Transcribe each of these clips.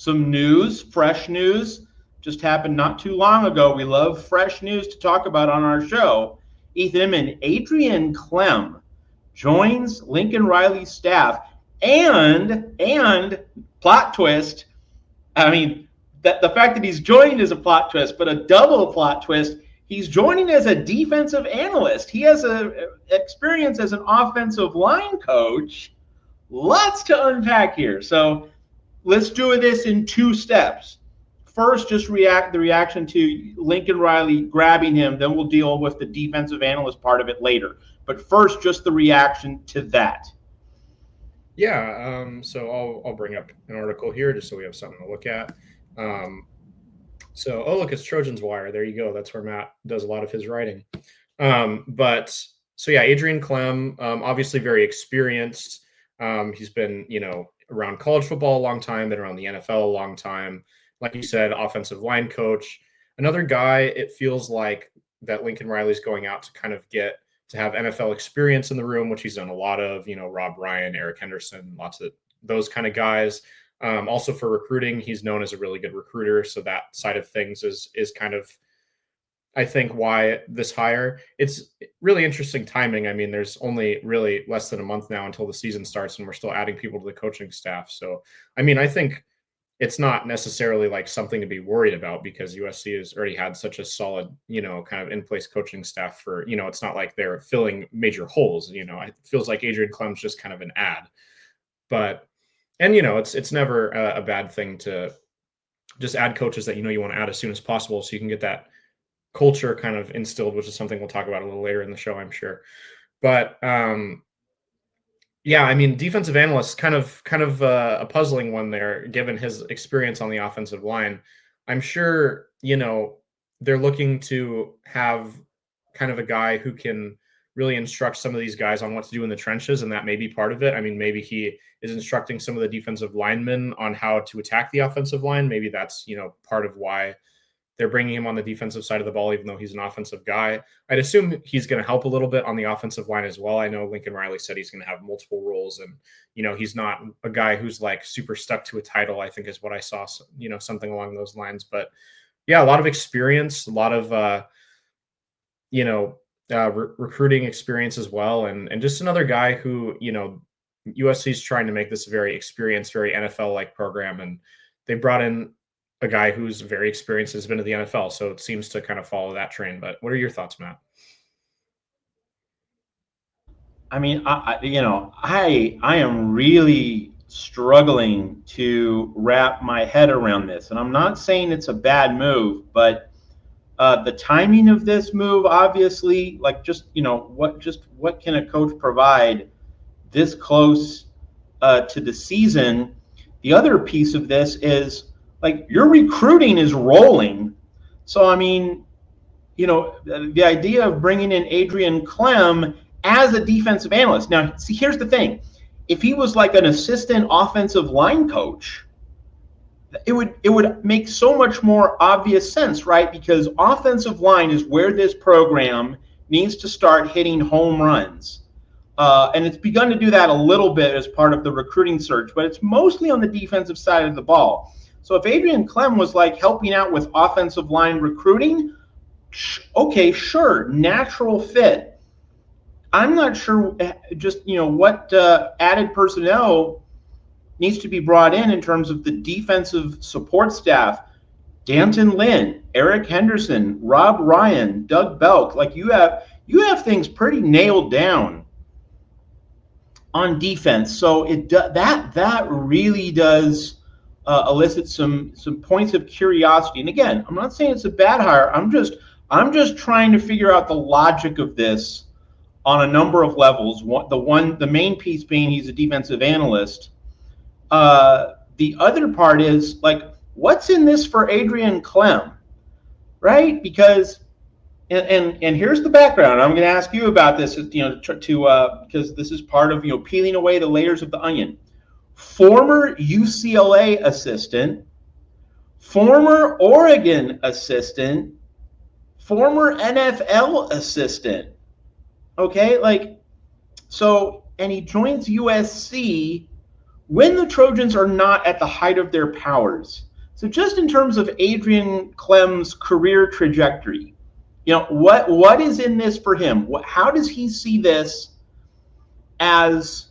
some news, fresh news, just happened not too long ago. We love fresh news to talk about on our show. Ethan and Adrian Klemm joins Lincoln Riley's staff, and plot twist. I mean, that the fact that he's joined is a plot twist, but a double plot twist. He's joining as a defensive analyst. He has a experience as an offensive line coach. Lots to unpack here. So let's do this in two steps. First, just the reaction to Lincoln Riley grabbing him. Then we'll deal with the defensive analyst part of it later. But first, just the reaction to that. Yeah, so I'll bring up an article here just so we have something to look at. So look, it's Trojan's Wire. There you go. That's where Matt does a lot of his writing. So Adrian Klemm, obviously very experienced. He's been, around college football a long time, been around the NFL a long time. Like you said, offensive line coach. Another guy, it feels like that Lincoln Riley's going out to kind of get to have NFL experience in the room, which he's done a lot of, Rob Ryan, Eric Henderson, lots of those kind of guys. Also for recruiting, he's known as a really good recruiter. So that side of things is kind of, I think, why this hire. It's really interesting timing. I mean, there's only really less than a month now until the season starts, and we're still adding people to the coaching staff. So, I mean, I think it's not necessarily like something to be worried about because USC has already had such a solid, kind of in-place coaching staff for, it's not like they're filling major holes. It feels like Adrian Klemm's just kind of an ad. But, and, it's never a bad thing to just add coaches that, you want to add as soon as possible so you can get that culture kind of instilled, which is something we'll talk about a little later in the show, I'm sure. But, I mean, defensive analyst, kind of a puzzling one there, given his experience on the offensive line. I'm sure, they're looking to have kind of a guy who can really instruct some of these guys on what to do in the trenches, and that may be part of it. I mean, maybe he is instructing some of the defensive linemen on how to attack the offensive line. Maybe that's, part of why they're bringing him on the defensive side of the ball, even though he's an offensive guy. I'd assume he's going to help a little bit on the offensive line as well. I know Lincoln Riley said he's going to have multiple roles, and, he's not a guy who's like super stuck to a title, I think is what I saw, something along those lines. But yeah, a lot of experience, a lot of, recruiting experience as well. And just another guy who, USC is trying to make this a very experienced, very NFL-like program. And they brought in a guy who's very experienced, has been to the NFL. So it seems to kind of follow that train. But what are your thoughts, Matt? I mean, I am really struggling to wrap my head around this. And I'm not saying it's a bad move, but the timing of this move, obviously, like what can a coach provide this close to the season? The other piece of this is, like, your recruiting is rolling. So, I mean, the idea of bringing in Adrian Klemm as a defensive analyst. Now, see, here's the thing. If he was like an assistant offensive line coach, it would make so much more obvious sense, right? Because offensive line is where this program needs to start hitting home runs. And it's begun to do that a little bit as part of the recruiting surge, but it's mostly on the defensive side of the ball. So if Adrian Klemm was like helping out with offensive line recruiting, okay, sure, natural fit. I'm not sure just, what added personnel needs to be brought in terms of the defensive support staff. Danton Lynn, Eric Henderson, Rob Ryan, Doug Belk. Like, you have things pretty nailed down on defense. So that really does elicit some points of curiosity. And again, I'm not saying it's a bad hire. I'm just trying to figure out the logic of this on a number of levels. The main piece being he's a defensive analyst. The other part is, like, what's in this for Adrian Klemm, right? Because and here's the background. I'm going to ask you about this, because this is part of peeling away the layers of the onion. Former UCLA assistant, former Oregon assistant, former NFL assistant. Okay, like, so, and he joins USC when the Trojans are not at the height of their powers. So just in terms of Adrian Klemm's career trajectory, what is in this for him? How does he see this as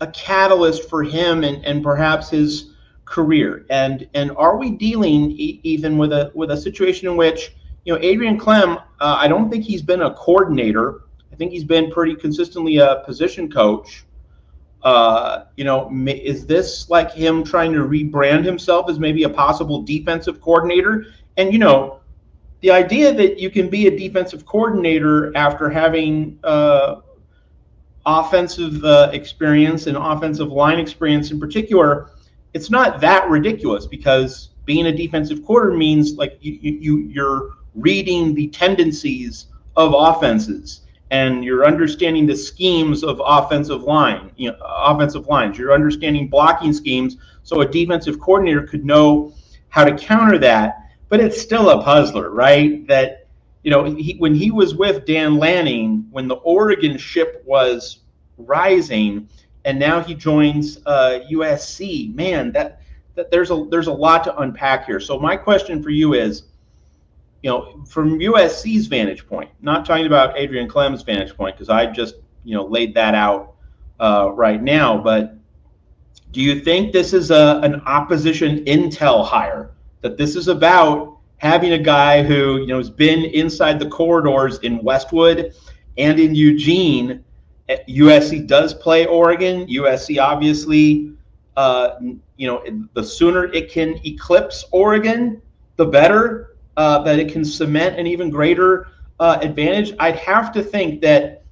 a catalyst for him and perhaps his career? And are we dealing even with a situation in which Adrian Clem? I don't think he's been a coordinator. I think he's been pretty consistently a position coach. Is this like him trying to rebrand himself as maybe a possible defensive coordinator? And the idea that you can be a defensive coordinator after having offensive experience and offensive line experience in particular, it's not that ridiculous, because being a defensive coordinator means like you're reading the tendencies of offenses, and you're understanding the schemes of offensive lines. You're understanding blocking schemes, so a defensive coordinator could know how to counter that. But it's still a puzzler, right? That when he was with Dan Lanning, when the Oregon ship was rising, and now he joins USC. Man, that there's a lot to unpack here. So my question for you is, from USC's vantage point, not talking about Adrian Clem's vantage point, because I just laid that out right now, but do you think this is an opposition intel hire? That this is about having a guy who has been inside the corridors in Westwood and in Eugene. USC does play Oregon. USC obviously, the sooner it can eclipse Oregon, the better. That it can cement an even greater advantage. I'd have to think that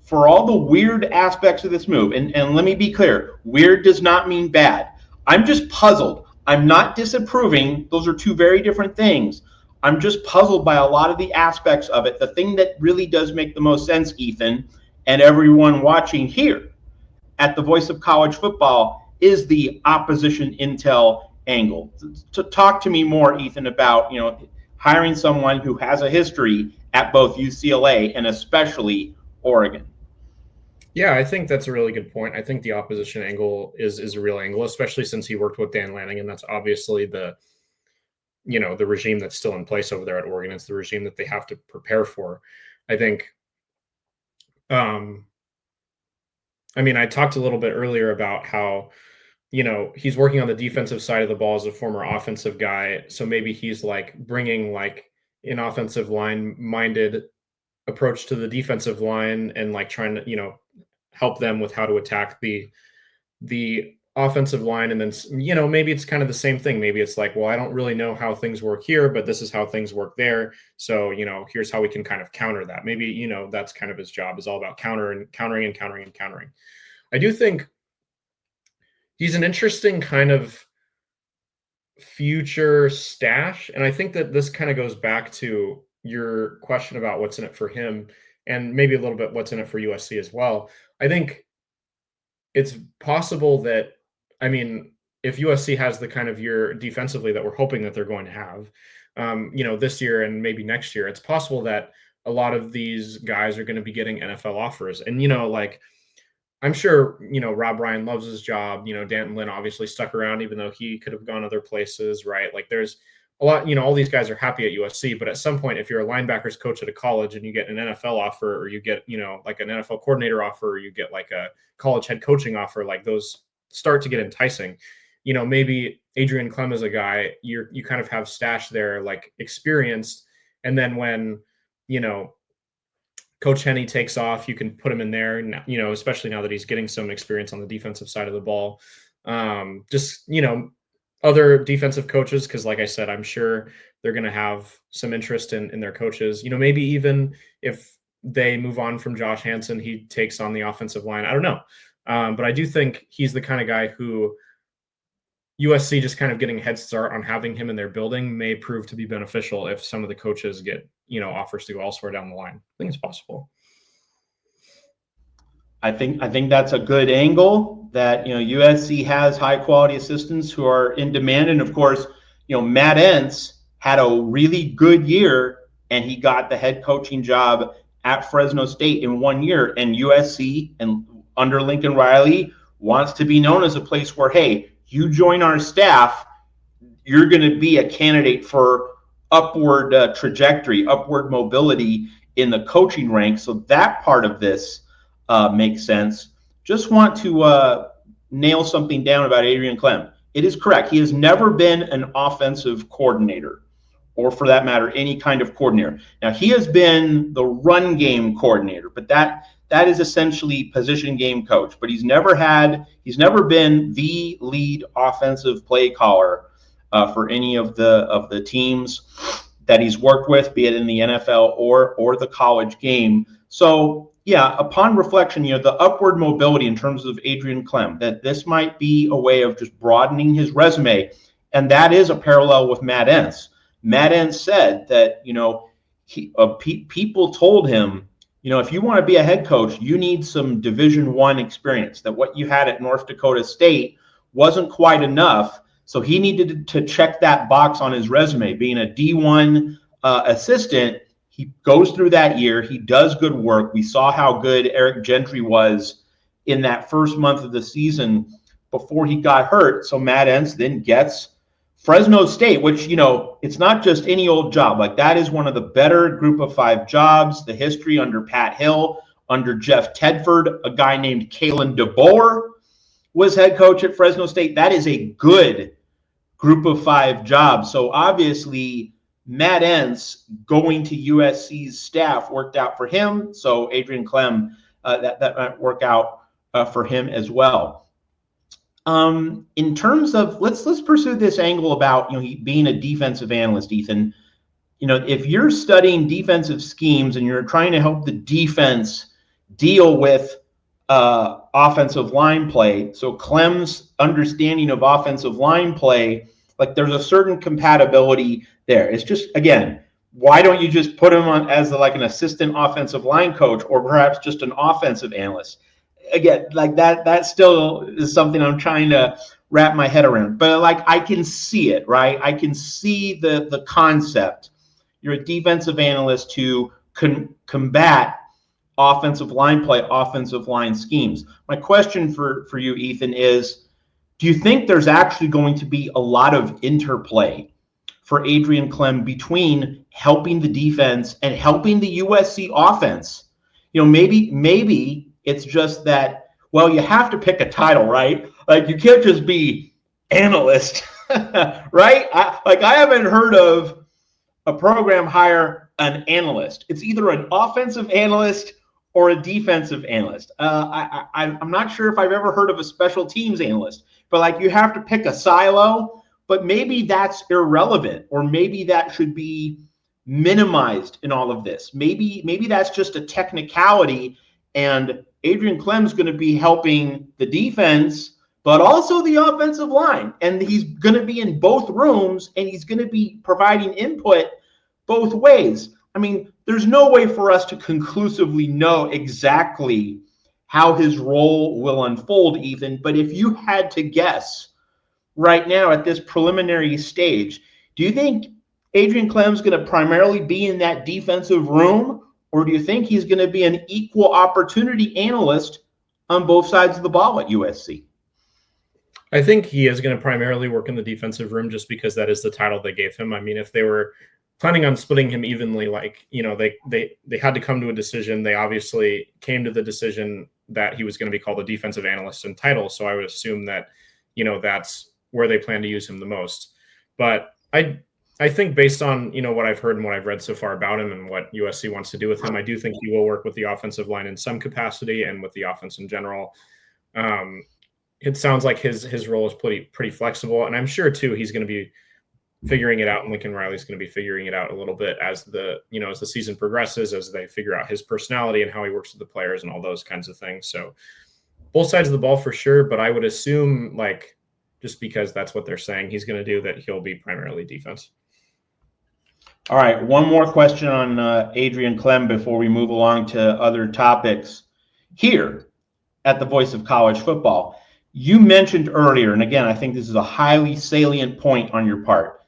for all the weird aspects of this move, and let me be clear, weird does not mean bad. I'm just puzzled. I'm not disapproving. Those are two very different things. I'm just puzzled by a lot of the aspects of it. The thing that really does make the most sense, Ethan, and everyone watching here at the Voice of College Football, is the opposition intel angle. To talk to me more, Ethan, about hiring someone who has a history at both UCLA and especially Oregon. Yeah, I think that's a really good point. I think the opposition angle is a real angle, especially since he worked with Dan Lanning, and that's obviously the regime that's still in place over there at Oregon. It's the regime that they have to prepare for. I think, I talked a little bit earlier about how, he's working on the defensive side of the ball as a former offensive guy. So maybe he's like bringing like an offensive line minded approach to the defensive line, and like trying to, help them with how to attack the offensive line. And then, maybe it's kind of the same thing. Maybe it's like, well, I don't really know how things work here, but this is how things work there. So, here's how we can kind of counter that. Maybe, that's kind of his job, is all about countering. I do think he's an interesting kind of future stash. And I think that this kind of goes back to your question about what's in it for him, and maybe a little bit what's in it for USC as well. I think it's possible that, if USC has the kind of year defensively that we're hoping that they're going to have, this year and maybe next year, it's possible that a lot of these guys are going to be getting NFL offers. And, I'm sure, Rob Ryan loves his job. Danton Lynn obviously stuck around, even though he could have gone other places, right? Like there's a lot, all these guys are happy at USC, but at some point, if you're a linebackers coach at a college and you get an NFL offer, or you get, like an NFL coordinator offer, or you get like a college head coaching offer, like those start to get enticing. Maybe Adrian Klemm is a guy you kind of have stashed there, like experienced. And then when, Coach Henney takes off, you can put him in there, especially now that he's getting some experience on the defensive side of the ball. Other defensive coaches, because like I said, I'm sure they're going to have some interest in their coaches. Maybe even if they move on from Josh Hansen, he takes on the offensive line. I don't know. But I do think he's the kind of guy who USC just kind of getting a head start on having him in their building may prove to be beneficial if some of the coaches get, offers to go elsewhere down the line. I think it's possible. I think that's a good angle, that USC has high quality assistants who are in demand. And of course, Matt Entz had a really good year, and he got the head coaching job at Fresno State in 1 year, and USC and under Lincoln Riley wants to be known as a place where, hey, you join our staff, you're going to be a candidate for upward trajectory, upward mobility in the coaching ranks. So that part of this makes sense. Just want to nail something down about Adrian Clem. It is correct. He has never been an offensive coordinator, or for that matter, any kind of coordinator. Now, he has been the run game coordinator, but that is essentially position game coach. But he's never been the lead offensive play caller for any of the teams that he's worked with, be it in the NFL or the college game. So yeah, upon reflection, the upward mobility in terms of Adrian Clem, that this might be a way of just broadening his resume, and that is a parallel with Matt Entz. Matt Entz said that people told him, if you want to be a head coach, you need some Division I experience. That what you had at North Dakota State wasn't quite enough. So he needed to check that box on his resume. Being a D1 assistant, he goes through that year. He does good work. We saw how good Eric Gentry was in that first month of the season before he got hurt. So Matt Entz then gets Fresno State, which, it's not just any old job. Like, that is one of the better group of 5 jobs. The history under Pat Hill, under Jeff Tedford, a guy named Kalen DeBoer was head coach at Fresno State. That is a good group of 5 jobs. So obviously Matt Entz going to USC's staff worked out for him. So Adrian Clem, that might work out for him as well. In terms of, let's pursue this angle about being a defensive analyst, Ethan. If you're studying defensive schemes and you're trying to help the defense deal with offensive line play, so Clem's understanding of offensive line play, like, there's a certain compatibility there. It's just, again, why don't you just put him on as like an assistant offensive line coach, or perhaps just an offensive analyst? Again, like that still is something I'm trying to wrap my head around. But like, I can see it, right? I can see the concept. You're a defensive analyst to combat offensive line play, offensive line schemes. My question for you, Ethan, is, do you think there's actually going to be a lot of interplay for Adrian Clem between helping the defense and helping the USC offense? Maybe it's just that, well, you have to pick a title, right? Like, you can't just be analyst, right? I haven't heard of a program hire an analyst. It's either an offensive analyst or a defensive analyst. I'm not sure if I've ever heard of a special teams analyst, but you have to pick a silo. But maybe that's irrelevant, or maybe that should be minimized in all of this. Maybe that's just a technicality, and Adrian Clem's going to be helping the defense, but also the offensive line. And he's going to be in both rooms, and he's going to be providing input both ways. I mean, there's no way for us to conclusively know exactly how his role will unfold, Ethan. But if you had to guess right now at this preliminary stage, do you think Adrian Clem's going to primarily be in that defensive room, or do you think he's going to be an equal opportunity analyst on both sides of the ball at USC? I think he is going to primarily work in the defensive room, just because that is the title they gave him. I mean, if they were planning on splitting him evenly, they had to come to a decision. They obviously came to the decision that he was going to be called a defensive analyst in title. So I would assume that, that's where they plan to use him the most. But I think, based on, what I've heard and what I've read so far about him and what USC wants to do with him, I do think he will work with the offensive line in some capacity and with the offense in general. It sounds like his role is pretty flexible, and I'm sure too he's going to be figuring it out, and Lincoln Riley's going to be figuring it out a little bit as the season progresses, as they figure out his personality and how he works with the players and all those kinds of things. So both sides of the ball for sure, but I would assume, just because that's what they're saying he's going to do, that he'll be primarily defense. All right, one more question on Adrian Clem before we move along to other topics here at the Voice of College Football. You mentioned earlier, and again, I think this is a highly salient point on your part.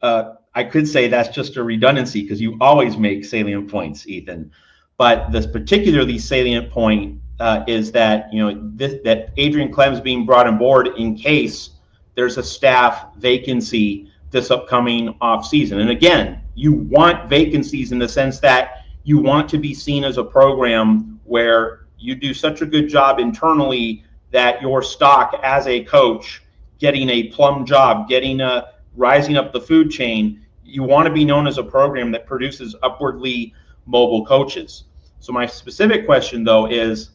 I could say that's just a redundancy, because you always make salient points, Ethan. But this particularly salient point is that that Adrian Klemm is being brought on board in case there's a staff vacancy this upcoming off season. And again, you want vacancies in the sense that you want to be seen as a program where you do such a good job internally that your stock as a coach, getting a plum job, rising up the food chain, you want to be known as a program that produces upwardly mobile coaches. So my specific question, though, is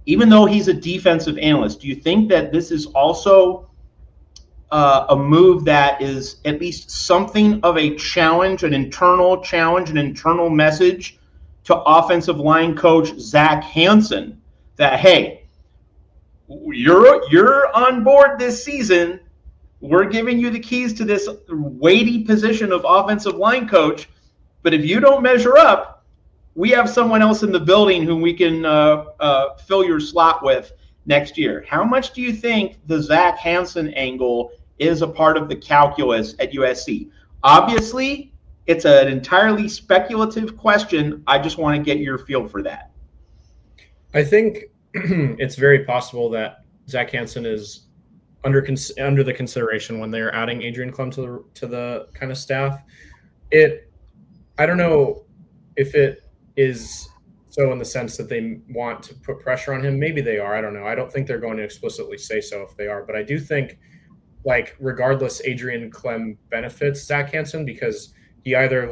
even though he's a defensive analyst, do you think that this is also a move that is at least something of a challenge, an internal message to offensive line coach Zach Hanson that, hey, you're on board this season. We're giving you the keys to this weighty position of offensive line coach, but if you don't measure up, we have someone else in the building who we can fill your slot with next year. How much do you think the Zach Hanson angle is a part of the calculus at USC? Obviously, it's an entirely speculative question. I just want to get your feel for that. I think it's very possible that Zach Hanson is under the consideration when they're adding Adrian Clem to the kind of staff. I don't know if it is so in the sense that they want to put pressure on him. Maybe they are. I don't know. I don't think they're going to explicitly say so if they are, but I do think, like, regardless, Adrien Clem benefits Zach Hanson because he either,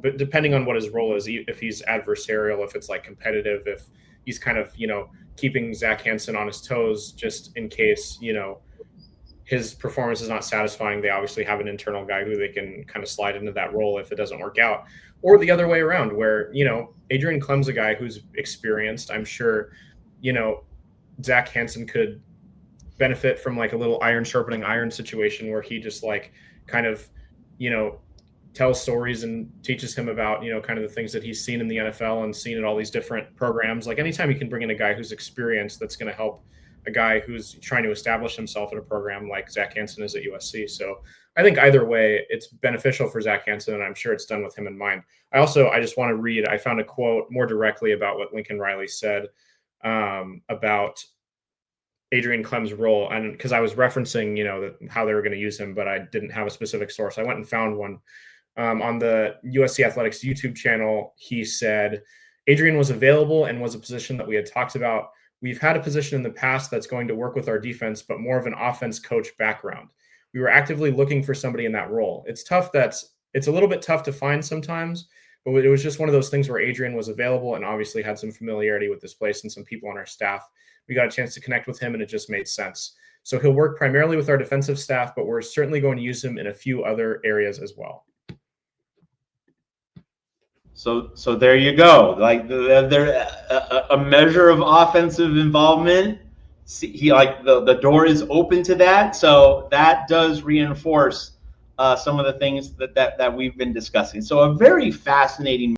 but depending on what his role is, if he's adversarial, if it's like competitive, if he's kind of, keeping Zach Hanson on his toes just in case, his performance is not satisfying. They obviously have an internal guy who they can kind of slide into that role if it doesn't work out. Or the other way around where, Adrian Clem's a guy who's experienced. I'm sure, Zach Hanson could benefit from like a little iron sharpening iron situation where he just kind of, tells stories and teaches him about, kind of the things that he's seen in the NFL and seen in all these different programs. Like anytime you can bring in a guy who's experienced, that's going to help a guy who's trying to establish himself in a program like Zach Hanson is at USC. So I think either way, it's beneficial for Zach Hanson, and I'm sure it's done with him in mind. I just want to read, I found a quote more directly about what Lincoln Riley said about Adrian Clem's role. And because I was referencing, how they were going to use him, but I didn't have a specific source. I went and found one. On the USC Athletics YouTube channel, he said, Adrian was available and was a position that we had talked about. We've had a position in the past that's going to work with our defense, but more of an offense coach background. We were actively looking for somebody in that role. It's a little bit tough to find sometimes, but it was just one of those things where Adrian was available and obviously had some familiarity with this place and some people on our staff. We got a chance to connect with him and it just made sense. So he'll work primarily with our defensive staff, but we're certainly going to use him in a few other areas as well. So there you go. Like there a measure of offensive involvement. The door is open to that. So that does reinforce some of the things that we've been discussing. So a very fascinating